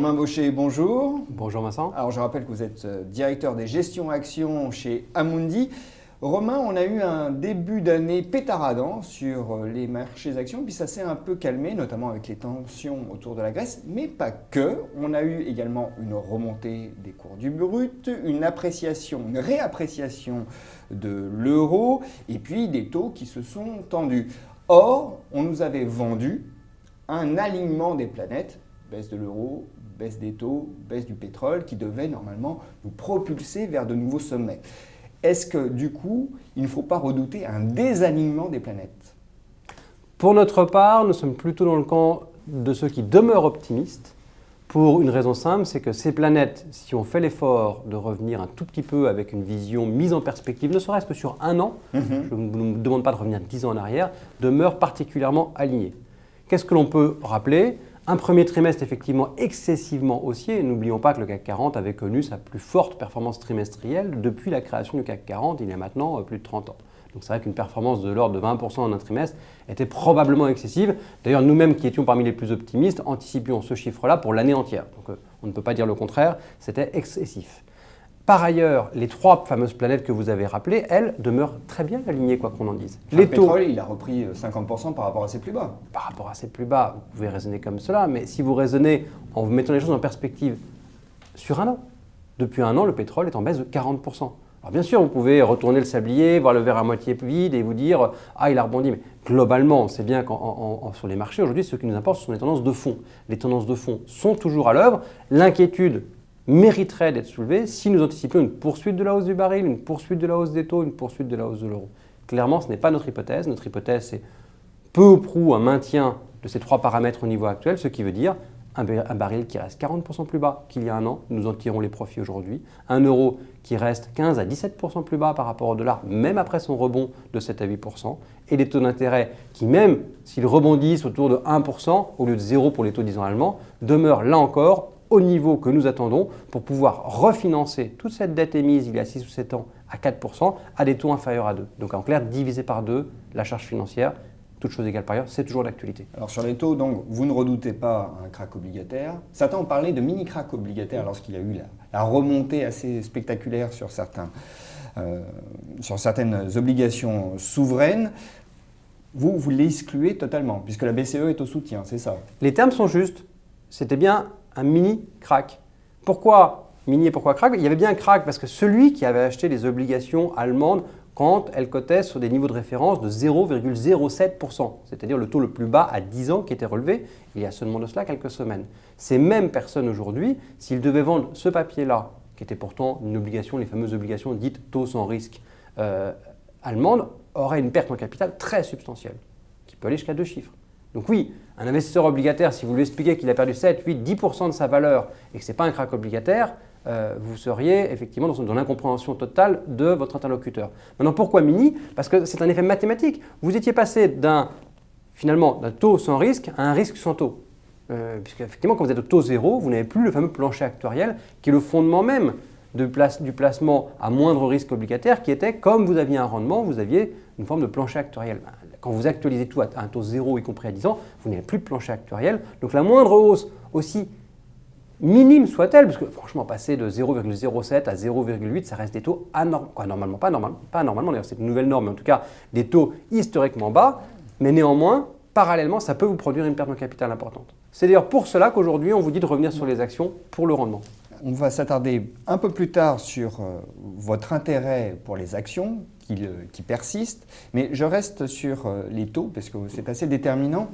Romain Baucher, bonjour. Bonjour Vincent. Alors je rappelle que vous êtes directeur des gestions actions chez Amundi. Romain, on a eu un début d'année pétaradant sur les marchés actions, puis ça s'est un peu calmé, notamment avec les tensions autour de la Grèce, mais pas que. On a eu également une remontée des cours du brut, une réappréciation de l'euro, et puis des taux qui se sont tendus. Or, on nous avait vendu un alignement des planètes, baisse de l'euro, baisse des taux, baisse du pétrole, qui devait normalement nous propulser vers de nouveaux sommets. Est-ce que du coup, il ne faut pas redouter un désalignement des planètes? Pour notre part, nous sommes plutôt dans le camp de ceux qui demeurent optimistes, pour une raison simple, c'est que ces planètes, si on fait l'effort de revenir un tout petit peu avec une vision mise en perspective, ne serait-ce que sur un an, je ne vous demande pas de revenir 10 ans en arrière, demeurent particulièrement alignées. Qu'est-ce que l'on peut rappeler? Un premier trimestre effectivement excessivement haussier. N'oublions pas que le CAC 40 avait connu sa plus forte performance trimestrielle depuis la création du CAC 40, il y a maintenant plus de 30 ans. Donc c'est vrai qu'une performance de l'ordre de 20% en un trimestre était probablement excessive. D'ailleurs, nous-mêmes qui étions parmi les plus optimistes, anticipions ce chiffre-là pour l'année entière. Donc on ne peut pas dire le contraire, c'était excessif. Par ailleurs, les trois fameuses planètes que vous avez rappelées, elles demeurent très bien alignées, quoi qu'on en dise. Le pétrole, il a repris 50% par rapport à ses plus bas. Par rapport à ses plus bas, vous pouvez raisonner comme cela, mais si vous raisonnez en vous mettant les choses en perspective sur un an, depuis un an, le pétrole est en baisse de 40%. Alors bien sûr, vous pouvez retourner le sablier, voir le verre à moitié vide et vous dire « Ah, il a rebondi ». Mais globalement, on sait bien qu'en sur les marchés, aujourd'hui, ce qui nous importe, ce sont les tendances de fond. Les tendances de fond sont toujours à l'œuvre. L'inquiétude mériterait d'être soulevée si nous anticipions une poursuite de la hausse du baril, une poursuite de la hausse des taux, une poursuite de la hausse de l'euro. Clairement, ce n'est pas notre hypothèse. Notre hypothèse, c'est peu ou prou un maintien de ces trois paramètres au niveau actuel, ce qui veut dire un baril qui reste 40% plus bas qu'il y a un an, nous en tirons les profits aujourd'hui. Un euro qui reste 15 à 17% plus bas par rapport au dollar, même après son rebond de 7 à 8%. Et des taux d'intérêt qui, même s'ils rebondissent autour de 1%, au lieu de 0 pour les taux 10 ans allemands, demeurent là encore au niveau que nous attendons pour pouvoir refinancer toute cette dette émise il y a 6 ou 7 ans à 4% à des taux inférieurs à 2. Donc en clair, diviser par 2 la charge financière, toute chose égale par ailleurs, c'est toujours d'actualité. Alors sur les taux, donc, vous ne redoutez pas un crack obligataire. Certains ont parlé de mini-crack obligataire lorsqu'il y a eu la remontée assez spectaculaire sur certaines obligations souveraines. Vous l'excluez totalement, puisque la BCE est au soutien, c'est ça? Les termes sont justes. C'était bien un mini-crack. Pourquoi mini et pourquoi crack? Il y avait bien un crack parce que celui qui avait acheté les obligations allemandes quand elles cotaient sur des niveaux de référence de 0,07%, c'est-à-dire le taux le plus bas à 10 ans qui était relevé il y a seulement de cela quelques semaines. Ces mêmes personnes aujourd'hui, s'ils devaient vendre ce papier-là, qui était pourtant une obligation, les fameuses obligations dites taux sans risque allemandes, auraient une perte en capital très substantielle, qui peut aller jusqu'à 2 chiffres. Donc oui, un investisseur obligataire, si vous lui expliquez qu'il a perdu 7, 8, 10% de sa valeur et que ce n'est pas un crack obligataire, vous seriez effectivement dans l'incompréhension totale de votre interlocuteur. Maintenant, pourquoi mini? Parce que c'est un effet mathématique. Vous étiez passé d'un taux sans risque à un risque sans taux. Puisque effectivement, quand vous êtes au taux zéro, vous n'avez plus le fameux plancher actuariel qui est le fondement même du placement à moindre risque obligataire qui était, comme vous aviez un rendement, vous aviez une forme de plancher actuariel. Quand vous actualisez tout à un taux zéro, y compris à 10 ans, vous n'avez plus de plancher actuariel. Donc la moindre hausse, aussi minime soit-elle, parce que franchement, passer de 0,07 à 0,8, ça reste des taux anormaux. Pas normalement, d'ailleurs c'est une nouvelle norme, mais en tout cas des taux historiquement bas. Mais néanmoins, parallèlement, ça peut vous produire une perte de capital importante. C'est d'ailleurs pour cela qu'aujourd'hui, on vous dit de revenir sur les actions pour le rendement. On va s'attarder un peu plus tard sur votre intérêt pour les actions qui persistent, mais je reste sur les taux parce que c'est assez déterminant.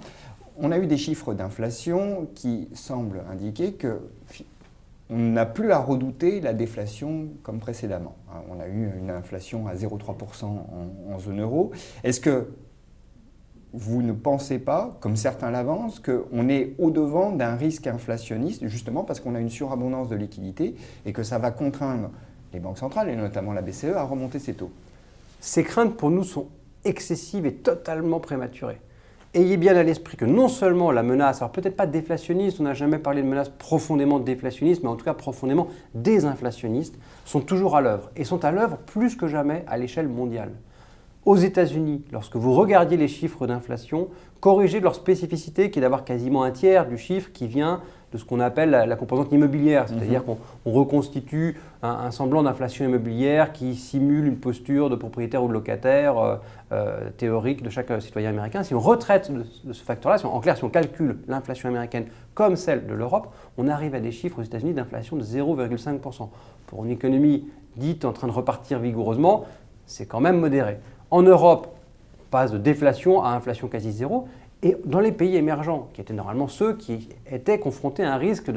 On a eu des chiffres d'inflation qui semblent indiquer qu'on n'a plus à redouter la déflation comme précédemment. On a eu une inflation à 0,3% en zone euro. Est-ce que vous ne pensez pas, comme certains l'avancent, qu'on est au-devant d'un risque inflationniste, justement parce qu'on a une surabondance de liquidités et que ça va contraindre les banques centrales, et notamment la BCE, à remonter ses taux? Ces craintes pour nous sont excessives et totalement prématurées. Ayez bien à l'esprit que non seulement la menace, alors peut-être pas déflationniste, on n'a jamais parlé de menace profondément déflationniste, mais en tout cas profondément désinflationniste, sont toujours à l'œuvre et sont à l'œuvre plus que jamais à l'échelle mondiale. aux États-Unis, lorsque vous regardiez les chiffres d'inflation, corrigés de leur spécificité qui est d'avoir quasiment un tiers du chiffre qui vient de ce qu'on appelle la composante immobilière, c'est-à-dire qu'on reconstitue un semblant d'inflation immobilière qui simule une posture de propriétaire ou de locataire théorique de chaque citoyen américain. Si on retraite de ce facteur-là, en clair, si on calcule l'inflation américaine comme celle de l'Europe, on arrive à des chiffres aux États-Unis d'inflation de 0,5%. Pour une économie dite en train de repartir vigoureusement, c'est quand même modéré. En Europe, on passe de déflation à inflation quasi zéro. Et dans les pays émergents, qui étaient normalement ceux qui étaient confrontés à un risque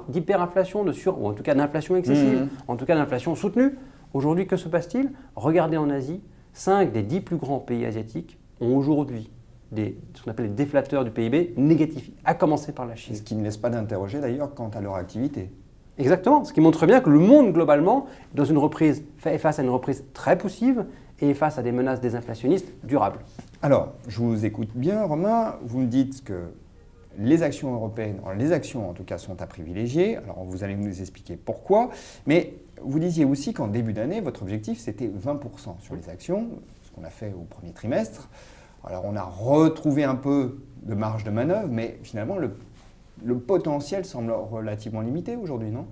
d'hyperinflation, ou en tout cas d'inflation excessive, en tout cas d'inflation soutenue, aujourd'hui, que se passe-t-il? Regardez en Asie, 5 des 10 plus grands pays asiatiques ont aujourd'hui ce qu'on appelle les déflateurs du PIB négatifs, à commencer par la Chine. Ce qui ne laisse pas d'interroger d'ailleurs quant à leur activité. Exactement, ce qui montre bien que le monde globalement, est face à une reprise très poussive et face à des menaces désinflationnistes durables. Alors, je vous écoute bien, Romain. Vous me dites que les actions européennes, les actions en tout cas, sont à privilégier. Alors, vous allez nous expliquer pourquoi. Mais vous disiez aussi qu'en début d'année, votre objectif, c'était 20% sur les actions, ce qu'on a fait au premier trimestre. Alors, on a retrouvé un peu de marge de manœuvre, mais finalement, le potentiel semble relativement limité aujourd'hui, non ?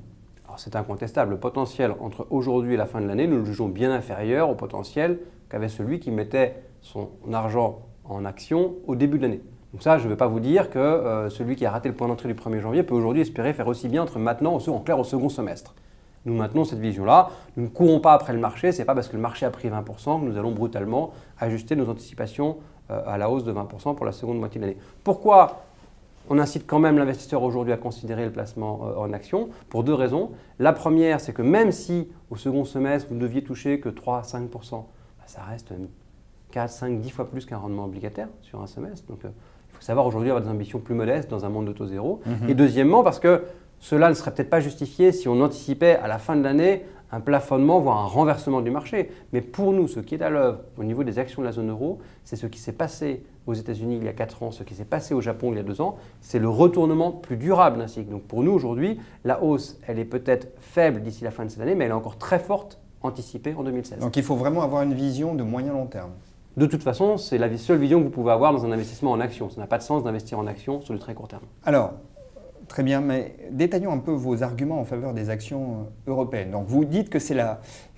Alors, c'est incontestable. Le potentiel entre aujourd'hui et la fin de l'année, nous le jugeons bien inférieur au potentiel qu'avait celui qui mettait son argent en action au début de l'année. Donc ça, je ne vais pas vous dire que celui qui a raté le point d'entrée du 1er janvier peut aujourd'hui espérer faire aussi bien entre maintenant, en clair, au second semestre. Nous maintenons cette vision-là. Nous ne courons pas après le marché. Ce n'est pas parce que le marché a pris 20% que nous allons brutalement ajuster nos anticipations à la hausse de 20% pour la seconde moitié de l'année. Pourquoi on incite quand même l'investisseur aujourd'hui à considérer le placement en action? Pour 2 raisons. La première, c'est que même si au second semestre, vous ne deviez toucher que 3 à 5%, ça reste 4, 5, 10 fois plus qu'un rendement obligataire sur un semestre. Donc, il faut savoir aujourd'hui avoir des ambitions plus modestes dans un monde de taux zéro. Et deuxièmement, parce que cela ne serait peut-être pas justifié si on anticipait à la fin de l'année un plafonnement, voire un renversement du marché. Mais pour nous, ce qui est à l'œuvre au niveau des actions de la zone euro, c'est ce qui s'est passé aux États-Unis il y a 4 ans, ce qui s'est passé au Japon il y a 2 ans, c'est le retournement plus durable d'un cycle. Donc pour nous aujourd'hui, la hausse, elle est peut-être faible d'ici la fin de cette année, mais elle est encore très forte anticipée en 2016. Donc il faut vraiment avoir une vision de moyen-long terme. De toute façon, c'est la seule vision que vous pouvez avoir dans un investissement en action. Ça n'a pas de sens d'investir en action sur le très court terme. Alors, très bien, mais détaillons un peu vos arguments en faveur des actions européennes. Donc vous dites que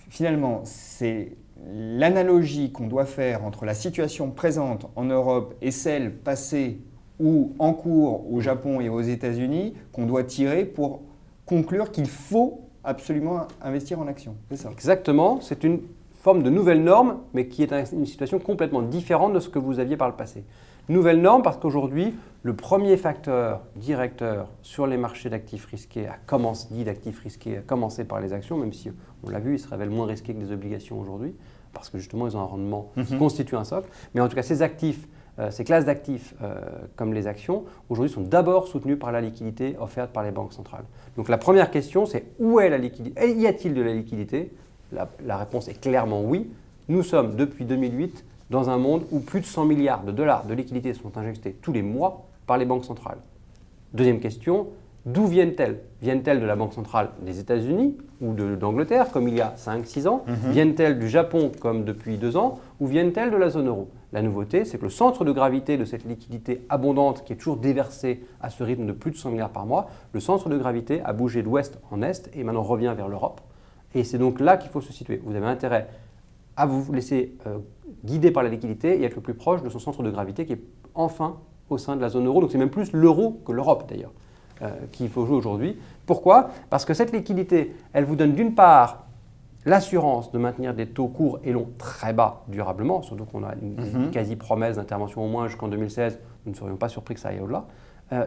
finalement, c'est l'analogie qu'on doit faire entre la situation présente en Europe et celle passée ou en cours au Japon et aux États-Unis qu'on doit tirer pour conclure qu'il faut absolument investir en action. C'est ça? Exactement, c'est une forme de nouvelle norme, mais qui est une situation complètement différente de ce que vous aviez par le passé. Nouvelle norme parce qu'aujourd'hui, le premier facteur directeur sur les marchés d'actifs risqués, a commencé par les actions, même si on l'a vu, ils se révèlent moins risqués que des obligations aujourd'hui, parce que justement, ils ont un rendement qui constitue un socle. Mais en tout cas, ces classes d'actifs comme les actions, aujourd'hui, sont d'abord soutenues par la liquidité offerte par les banques centrales. Donc la première question, c'est où est la liquidité? Y a-t-il de la liquidité? La réponse est clairement oui. Nous sommes depuis 2008 dans un monde où plus de 100 milliards de dollars de liquidités sont injectés tous les mois par les banques centrales. Deuxième question, d'où viennent-elles? Viennent-elles de la Banque centrale des États-Unis ou d'Angleterre, comme il y a 5-6 ans? Viennent-elles du Japon, comme depuis 2 ans? Ou viennent-elles de la zone euro? La nouveauté, c'est que le centre de gravité de cette liquidité abondante, qui est toujours déversée à ce rythme de plus de 100 milliards par mois, le centre de gravité a bougé d'ouest en est et maintenant revient vers l'Europe. Et c'est donc là qu'il faut se situer. Vous avez intérêt à vous laisser guider par la liquidité et être le plus proche de son centre de gravité qui est enfin au sein de la zone euro. Donc c'est même plus l'euro que l'Europe d'ailleurs qu'il faut jouer aujourd'hui. Pourquoi? Parce que cette liquidité, elle vous donne d'une part l'assurance de maintenir des taux courts et longs très bas durablement, surtout qu'on a une quasi-promesse d'intervention au moins jusqu'en 2016, nous ne serions pas surpris que ça aille au-delà.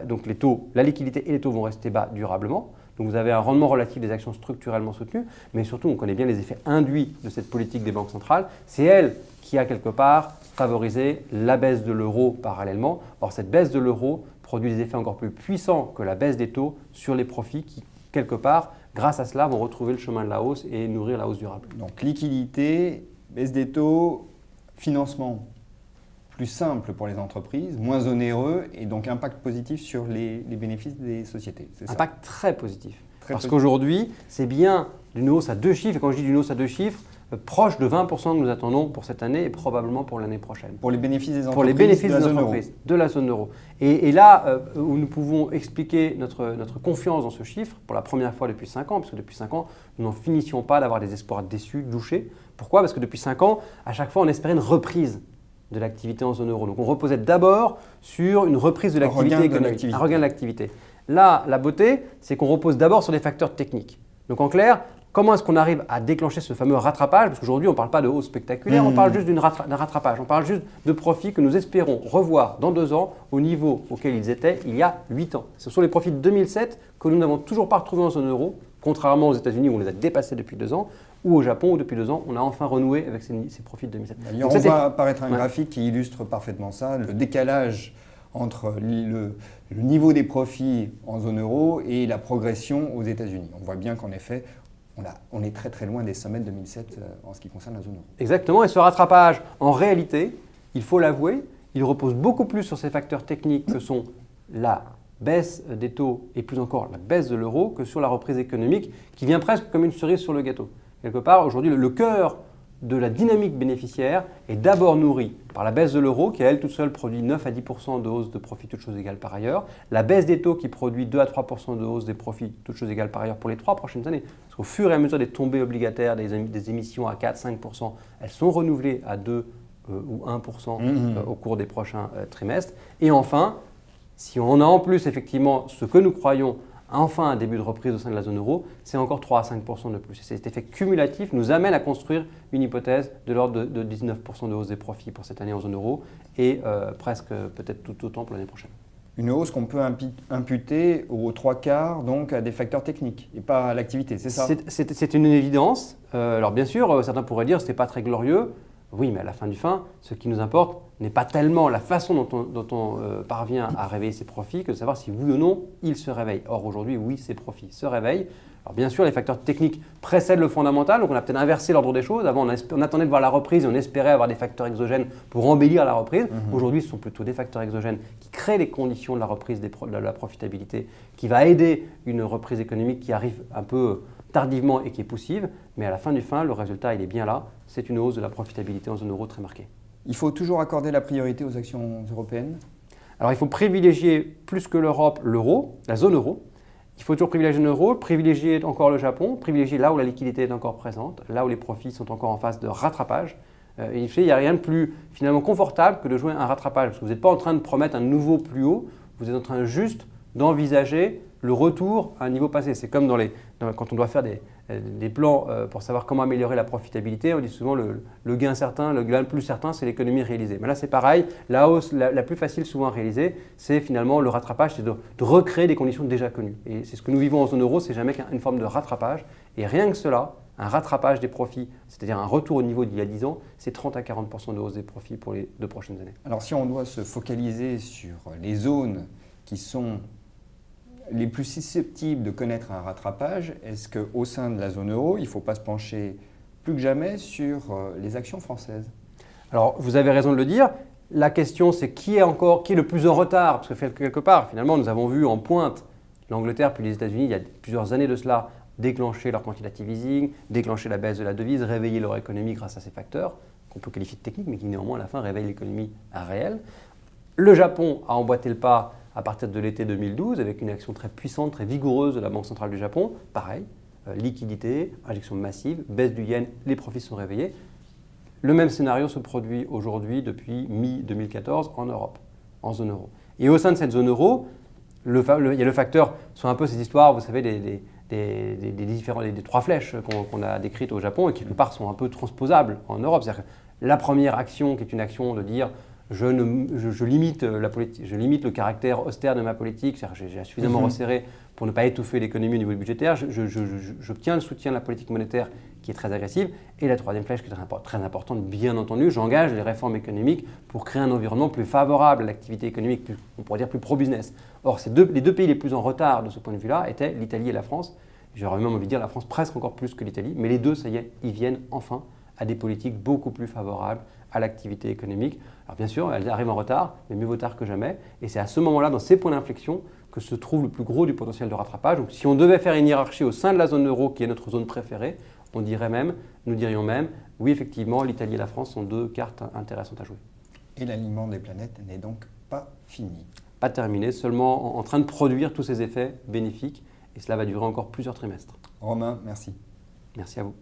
Donc la liquidité et les taux vont rester bas durablement. Donc vous avez un rendement relatif des actions structurellement soutenues, mais surtout on connaît bien les effets induits de cette politique des banques centrales. C'est elle qui a quelque part favorisé la baisse de l'euro parallèlement. Or cette baisse de l'euro produit des effets encore plus puissants que la baisse des taux sur les profits qui, quelque part, grâce à cela, vont retrouver le chemin de la hausse et nourrir la hausse durable. Donc liquidité, baisse des taux, financement plus simple pour les entreprises, moins onéreux et donc impact positif sur les bénéfices des sociétés. C'est ça? Impact très positif. Parce qu'aujourd'hui, c'est bien d'une hausse à 2 chiffres. Et quand je dis d'une hausse à 2 chiffres, proche de 20% que nous attendons pour cette année et probablement pour l'année prochaine. Pour les bénéfices des entreprises, pour les bénéfices de la des zone euro. entreprises de la zone euro. Et là où nous pouvons expliquer notre confiance dans ce chiffre, pour la première fois depuis 5 ans, parce que depuis 5 ans, nous n'en finissions pas d'avoir des espoirs déçus, douchés. Pourquoi? Parce que depuis 5 ans, à chaque fois, on espérait une reprise de l'activité en zone euro. Donc on reposait d'abord sur une reprise de l'activité économique, un regain de l'activité. Là, la beauté, c'est qu'on repose d'abord sur des facteurs techniques. Donc en clair, comment est-ce qu'on arrive à déclencher ce fameux rattrapage? Parce qu'aujourd'hui, on ne parle pas de hausse spectaculaire, on parle juste d'un rattrapage. On parle juste de profits que nous espérons revoir dans 2 ans au niveau auquel ils étaient il y a 8 ans. Ce sont les profits de 2007 que nous n'avons toujours pas retrouvés en zone euro, contrairement aux États-Unis où on les a dépassés depuis 2 ans, ou au Japon où depuis 2 ans, on a enfin renoué avec ces profits de 2007. D'ailleurs, on voit apparaître un graphique qui illustre parfaitement ça, le décalage entre le niveau des profits en zone euro et la progression aux États-Unis. On voit bien qu'en effet, on est très très loin des sommets de 2007 en ce qui concerne la zone euro. Exactement, et ce rattrapage, en réalité, il faut l'avouer, il repose beaucoup plus sur ces facteurs techniques que sont la baisse des taux et plus encore la baisse de l'euro que sur la reprise économique qui vient presque comme une cerise sur le gâteau. Quelque part, aujourd'hui, le cœur de la dynamique bénéficiaire est d'abord nourri par la baisse de l'euro qui, à elle toute seule, produit 9 à 10% de hausse de profit, toutes choses égales par ailleurs. La baisse des taux qui produit 2 à 3% de hausse des profits, toutes choses égales par ailleurs pour les 3 prochaines années. Parce qu'au fur et à mesure des tombées obligataires, des émissions à 4-5%, elles sont renouvelées à 2 ou 1% au cours des prochains trimestres. Et enfin, si on a en plus effectivement ce que nous croyons enfin un début de reprise au sein de la zone euro, c'est encore 3 à 5% de plus. Et cet effet cumulatif nous amène à construire une hypothèse de l'ordre de 19% de hausse des profits pour cette année en zone euro et presque peut-être tout autant pour l'année prochaine. Une hausse qu'on peut imputer aux 3/4 donc à des facteurs techniques et pas à l'activité, c'est ça? C'est une évidence. Alors bien sûr, certains pourraient dire que ce n'est pas très glorieux. Oui, mais à la fin du fin, ce qui nous importe n'est pas tellement la façon dont on parvient à réveiller ses profits que de savoir si oui ou non ils se réveillent. Or aujourd'hui, oui, ces profits se réveillent. Alors bien sûr, les facteurs techniques précèdent le fondamental, donc on a peut-être inversé l'ordre des choses. Avant, on attendait de voir la reprise et on espérait avoir des facteurs exogènes pour embellir la reprise. Aujourd'hui, ce sont plutôt des facteurs exogènes qui créent les conditions de la reprise de la profitabilité, qui va aider une reprise économique qui arrive un peu tardivement et qui est poussive. Mais à la fin du fin, le résultat, il est bien là. C'est une hausse de la profitabilité en zone euro très marquée. Il faut toujours accorder la priorité aux actions européennes? Alors il faut privilégier plus que l'Europe, l'euro, la zone euro. Il faut toujours privilégier l'euro, privilégier encore le Japon, privilégier là où la liquidité est encore présente, là où les profits sont encore en phase de rattrapage. Il n'y a rien de plus finalement confortable que de jouer un rattrapage, parce que vous n'êtes pas en train de promettre un nouveau plus haut, vous êtes en train juste d'envisager le retour à un niveau passé. C'est comme quand on doit faire des plans pour savoir comment améliorer la profitabilité, on dit souvent le gain certain, le gain le plus certain, c'est l'économie réalisée. Mais là, c'est pareil, la hausse la plus facile souvent à réaliser, c'est finalement le rattrapage, c'est de recréer des conditions déjà connues. Et c'est ce que nous vivons en zone euro, c'est jamais qu'une forme de rattrapage. Et rien que cela, un rattrapage des profits, c'est-à-dire un retour au niveau d'il y a 10 ans, c'est 30 à 40% de hausse des profits pour les 2 prochaines années. Alors si on doit se focaliser sur les zones qui sont les plus susceptibles de connaître un rattrapage, est-ce qu'au sein de la zone euro, il ne faut pas se pencher plus que jamais sur les actions françaises? Alors, vous avez raison de le dire. La question, c'est qui est le plus en retard? Parce que quelque part, finalement, nous avons vu en pointe l'Angleterre puis les États-Unis, il y a plusieurs années de cela, déclencher leur quantitative easing, déclencher la baisse de la devise, réveiller leur économie grâce à ces facteurs, qu'on peut qualifier de techniques, mais qui néanmoins, à la fin, réveillent l'économie à réel. Le Japon a emboîté le pas à partir de l'été 2012, avec une action très puissante, très vigoureuse de la Banque centrale du Japon. Pareil, liquidité, injection massive, baisse du yen, les profits sont réveillés. Le même scénario se produit aujourd'hui depuis mi-2014 en Europe, en zone euro. Et au sein de cette zone euro, il y a le facteur, ce sont un peu ces histoires, vous savez, des 3 flèches qu'on a décrites au Japon et qui, quelque part, sont un peu transposables en Europe. C'est-à-dire que la première action, qui est une action de dire je limite le caractère austère de ma politique, c'est-à-dire j'ai suffisamment resserré pour ne pas étouffer l'économie au niveau budgétaire, j'obtiens le soutien de la politique monétaire qui est très agressive. Et la troisième flèche qui est très importante, bien entendu, j'engage les réformes économiques pour créer un environnement plus favorable à l'activité économique, on pourrait dire plus pro-business. Or, les 2 pays les plus en retard de ce point de vue-là étaient l'Italie et la France. J'aurais même envie de dire la France presque encore plus que l'Italie, mais les deux, ça y est, ils viennent enfin à des politiques beaucoup plus favorables à l'activité économique. Alors bien sûr, elles arrivent en retard, mais mieux vaut tard que jamais. Et c'est à ce moment-là, dans ces points d'inflexion, que se trouve le plus gros du potentiel de rattrapage. Donc si on devait faire une hiérarchie au sein de la zone euro, qui est notre zone préférée, nous dirions même, oui effectivement, l'Italie et la France sont deux cartes intéressantes à jouer. Et l'alignement des planètes n'est donc pas fini. Pas terminé, seulement en train de produire tous ces effets bénéfiques et cela va durer encore plusieurs trimestres. Romain, merci. Merci à vous.